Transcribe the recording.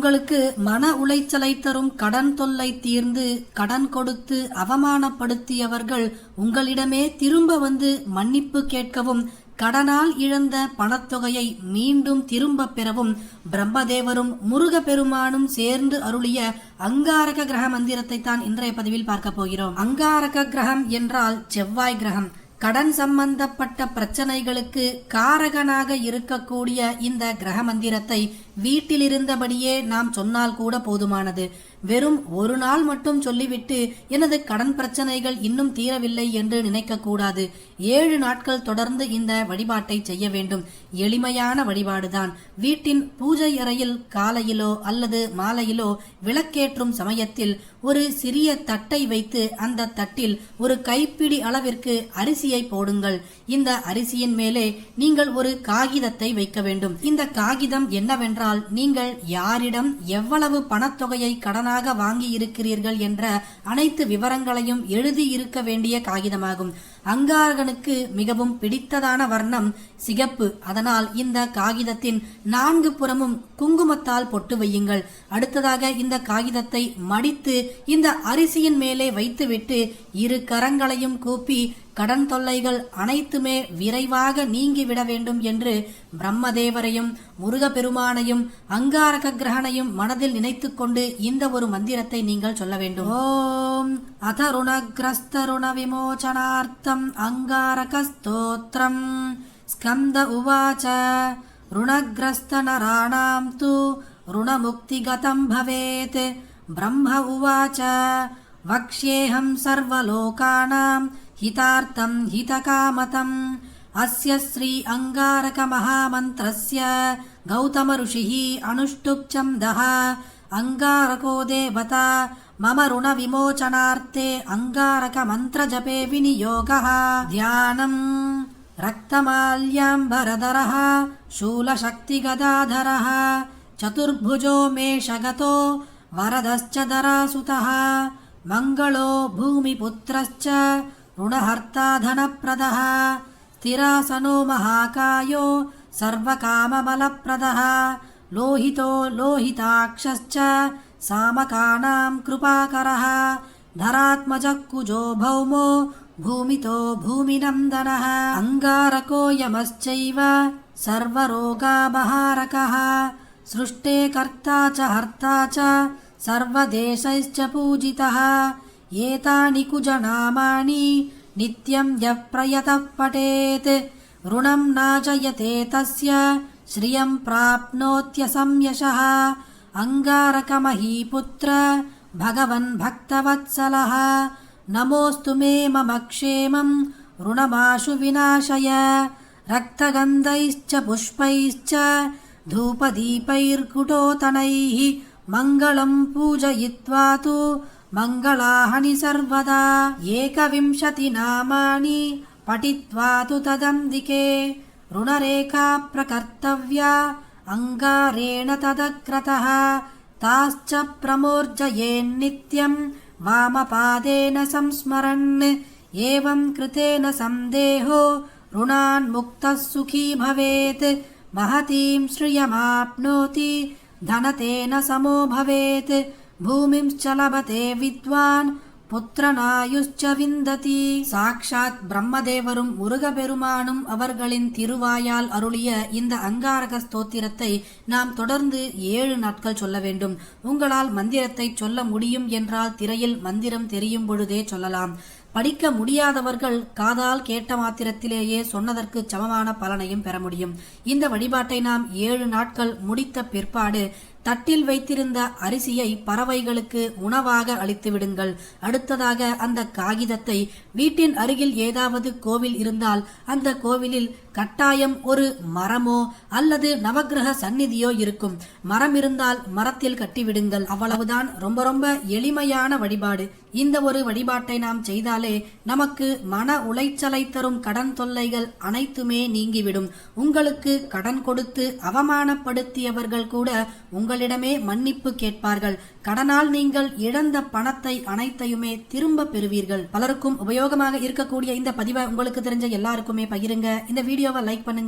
உங்களுக்கு மன உளைச்சலை தரும் கடன் தொல்லை தீர்ந்து கடன் கொடுத்து அவமானப்படுத்தியவர்கள் உங்களிடமே திரும்ப வந்து மன்னிப்பு கேட்கவும் கடனால் இழந்த பணத்தொகையை மீண்டும் திரும்ப பெறவும் பிரம்மதேவரும் முருகப்பெருமானும் சேர்ந்து அருளிய அங்காரக கிரக மந்திரத்தை தான் இன்றைய பதிவில் பார்க்க போகிறோம். அங்காரக கிரகம் என்றால் செவ்வாய் கிரகம். கடன் சம்பந்தப்பட்ட பிரச்சனைகளுக்கு காரகனாக இருக்கக்கூடிய இந்த கிரக மந்திரத்தை வீட்டில் இருந்தபடியே நாம் சொன்னால் கூட போதுமானது. வெறும் ஒரு நாள் மட்டும் சொல்லிவிட்டு எனது கடன் பிரச்சனைகள் இன்னும் தீரவில்லை என்று நினைக்க கூடாது. 7 நாட்கள் தொடர்ந்து இந்த வழிபாட்டை செய்ய வேண்டும். எளிமையான வழிபாடுதான். வீட்டின் பூஜை அறையில் காலையிலோ அல்லது மாலையிலோ விளக்கேற்றும் சமயத்தில் ஒரு சிறிய தட்டை வைத்து அந்த தட்டில் ஒரு கைப்பிடி அளவிற்கு அரிசியை போடுங்கள். இந்த அரிசியின் மேலே நீங்கள் ஒரு காகிதத்தை வைக்க வேண்டும். இந்த காகிதம் என்னவென்றால், நீங்கள் யாரிடம் எவ்வளவு பணத்தொகையை கடனாக வாங்கி இருக்கிறீர்கள் என்ற அனைத்து விவரங்களையும் எழுதி இருக்க வேண்டிய காகிதமாகும். அங்காரகனுக்கு மிகவும் பிடித்ததான வர்ணம் சிகப்பு. அதனால் இந்த காகிதத்தின் 4 புறமும் குங்குமத்தால் பொட்டு வையுங்கள். அடுத்ததாக இந்த காகிதத்தை மடித்து இந்த அரிசியின் மேலே வைத்துவிட்டு 2 கரங்களையும் கூப்பி கடன் தொல்லைகள் அனைத்துமே விரைவாக நீங்கிவிட வேண்டும் என்று பிரம்மதேவரையும் முருகப்பெருமானையும் அங்காரக கிரகனையும் மனதில் நினைத்துக் கொண்டு இந்த ஒரு மந்திரத்தை நீங்கள் சொல்ல வேண்டும். ஓம் அதருணக்ரஸ்தருண விமோசனார்த்தம் அங்காரக ஸ்தோத்ரம். ஸ்கந்த உவாச்ச ருணக்ரஸ்த நராணாம் து ருணமுக்திகதம் பவேத். பிரம்ம உவாச்ச வக்ஷ்யேஹம் சர்வலோகானாம் ஹிதார்த்தம் ஹிதகாமதம். அஸ்ய ஸ்ரீ அங்காரக மகாமந்திரஸ்ய கௌதம ருஷிः அனுஷ்டுப்சம் தஹ. அங்காரகோ தேவதா மம ருண விமோசனார்த்தே அங்காரக மந்திர ஜபே விநியோகः. தியானம் ரக்தமால்யாம்பரதரः शूलशक्तिगदाधरः चतुर्भुजो मेषगतो वरदश्च दरासुतः. मंगलो भूमिपुत्रश्च ऋणहर्ता धनप्रदः. स्थिरासनो महाकायो सर्वकामबलप्रदः. लोहितो लोहिताक्षश्च सामकानां कृपाकरः. धरात्मजः कुजो भौमो भूमितो भूमिनन्दनः. अंगारको यमश्चैव सर्वरोगापहारकः. सृष्टे कर्ता च हर्ता च सर्वदेशैश्च पूजितः. एतानि कुजनामानि नित्यं यः प्रयतः पठेत् ऋणं नाजयते तस्य श्रियं प्राप्नोत्यसंयशः. अंगारकमहीपुत्र भगवन् भक्तवत्सलः. नमोऽस्तु मे मम क्षेमं ऋणमाशु विनाशय. रक्तगन्धैश्च पुष्पैश्च धूपदीपैर्कुटोतनैः मङ्गलं पूजयित्वा तु मङ्गलाहनि सर्वदा. 21 नामानि पठित्वा तु तदन्दिके ऋणरेखा प्रकर्तव्या अङ्गारेण तदग्रतः. ताश्च प्रमोर्जयेन्नित्यं वामपादेन संस्मरन्. एवं कृतेन सन्देहो ऋणान्मुक्तः सुखी भवेत्. महतीं श्रियमाप्नोति धनतेन समो भवेत्. भूमिंश्च लभते विद्वान् புத்திரனாயுஷ்ச விந்ததி. சாக்ஷாத் பிரம்மதேவரும் முருகப்பெருமானும் அவர்களின் திருவாயால் அருளிய இந்த அங்காரக ஸ்தோத்திரத்தை நாம் தொடர்ந்து 7 நாட்கள் சொல்ல வேண்டும். உங்களால் மந்திரத்தை சொல்ல முடியும் என்றால் திரையில் மந்திரம் தெரியும் பொழுதே சொல்லலாம். படிக்க முடியாதவர்கள் காதால் கேட்ட மாத்திரத்திலேயே சொன்னதற்கு சமமான பலனையும் பெற முடியும். இந்த வழிபாட்டை நாம் 7 நாட்கள் முடித்த பிற்பாடு தட்டில் வைத்திருந்த அரிசியை பறவைகளுக்கு உணவாக அளித்து விடுங்கள். அடுத்ததாக அந்த காகிதத்தை வீட்டின் அருகில் ஏதாவது கோவில் இருந்தால் அந்த கோவிலில் கட்டாயம் ஒரு மரமோ அல்லது நவக்கிரக சந்நிதியோ இருக்கும். மரம் இருந்தால் மரத்தில் கட்டிவிடுங்கள். அவ்வளவுதான். ரொம்ப ரொம்ப எளிமையான வழிபாடு. இந்த ஒரு வழிபாட்டை நாம் செய்தாலே நமக்கு மன உளைச்சலை தரும் கடன் தொல்லைகள் அனைத்துமே நீங்கிவிடும். உங்களுக்கு கடன் கொடுத்து அவமானப்படுத்தியவர்கள் கூட உங்களிடமே மன்னிப்பு கேட்பார்கள். கடனால் நீங்கள் இழந்த பணத்தை அனைத்தையுமே திரும்ப பெறுவீர்கள். பலருக்கும் உபயோகமாக இருக்கக்கூடிய இந்த பதிவை உங்களுக்கு தெரிஞ்ச எல்லாருக்குமே பகிருங்க. இந்த வீடியோவை லைக் பண்ணுங்க.